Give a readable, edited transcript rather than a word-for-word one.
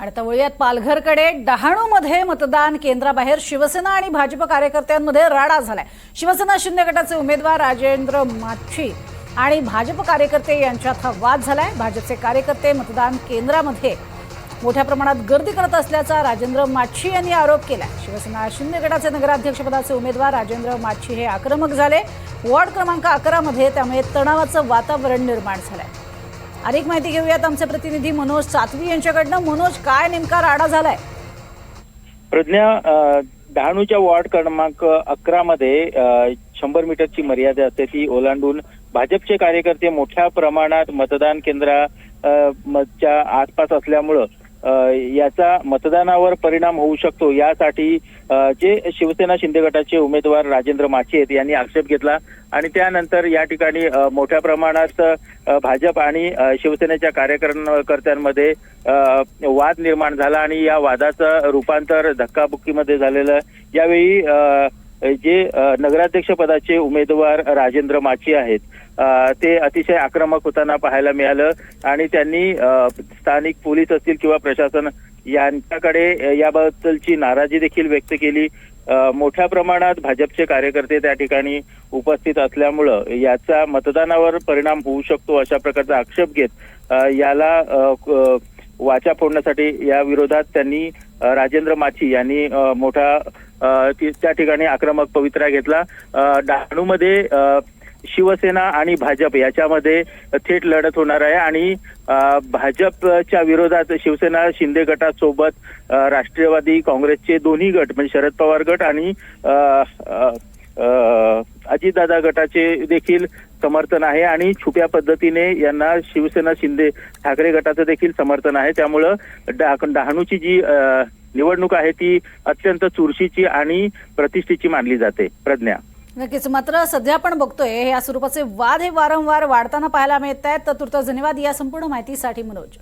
आणि आता वळूयात पालघरकडे. डहाणूमध्ये मतदान केंद्राबाहेर शिवसेना आणि भाजप कार्यकर्त्यांमध्ये राडा झालाय. शिवसेना शिंदे गटाचे उमेदवार राजेंद्र माच्छी आणि भाजप कार्यकर्ते यांच्यात हा वाद झालाय. भाजपचे कार्यकर्ते मतदान केंद्रामध्ये मोठ्या प्रमाणात गर्दी करत असल्याचा राजेंद्र माच्छी यांनी आरोप केलाय. शिवसेना शिंदे गटाचे नगराध्यक्षपदाचे उमेदवार राजेंद्र माच्छी हे आक्रमक झाले. वॉर्ड क्रमांक 11 मध्ये त्यामुळे तणावाचं वातावरण निर्माण झालंय. अधिक माहिती घेऊयात आमचे प्रतिनिधी मनोज सातवी यांच्याकडनं. मनोज, काय नेमका राडा झालाय? प्रज्ञा, डहाणूच्या वॉर्ड क्रमांक 11 मध्ये 100 मीटरची मर्यादा असते, ती ओलांडून भाजपचे कार्यकर्ते मोठ्या प्रमाणात मतदान केंद्राच्या आसपास असल्यामुळं याचा मतदानावर परिणाम होऊ शकतो, यासाठी जे शिवसेना शिंदे गटाचे उमेदवार राजेंद्र माच्छी आहेत यांनी आक्षेप घेतला आणि त्यानंतर या ठिकाणी मोठ्या प्रमाणात भाजप आणि शिवसेनेच्या कार्यकर्त्यांमध्ये वाद निर्माण झाला आणि या वादाचं रूपांतर धक्काबुक्कीमध्ये झालेलं. यावेळी जे नगराध्यक्ष पदाचे उमेदवार राजेंद्र माच्छी आहेत ते अतिशय आक्रमक होताना पाहायला मिळालं आणि त्यांनी स्थानिक पोलीस असतील किंवा प्रशासन यांच्याकडे याबद्दलची नाराजी देखील व्यक्त केली. मोठ्या प्रमाणात भाजपचे कार्यकर्ते त्या ठिकाणी उपस्थित असल्यामुळं याचा मतदानावर परिणाम होऊ शकतो अशा प्रकारचा आक्षेप घेत याला वाचा फोडण्यासाठी या विरोधात त्यांनी राजेंद्र माच्छी यांनी मोठा त्या ठिकाणी आक्रमक पवित्रा घेतला. डहाणूमध्ये शिवसेना आणि भाजप याच्यामध्ये थेट लढत होणार आहे आणि भाजपच्या विरोधात शिवसेना शिंदे गटासोबत राष्ट्रवादी काँग्रेसचे दोन्ही गट म्हणजे शरद पवार गट आणि अजितदादा गटाचे देखील समर्थन आहे आणि छुप्या पद्धतीने यांना शिवसेना शिंदे ठाकरे गटाचं देखील समर्थन आहे. त्यामुळं डहाणूची जी निवडणूक आहे ती अत्यंत चुरशीची आणि प्रतिष्ठेची मानली जाते. प्रज्ञा, नक्कीच. मात्र सध्या आपण बघतोय या स्वरूपाचे वाद हे वारंवार वाढताना पाहायला मिळत आहेत. तर तुर्त धन्यवाद या संपूर्ण माहितीसाठी मनोज.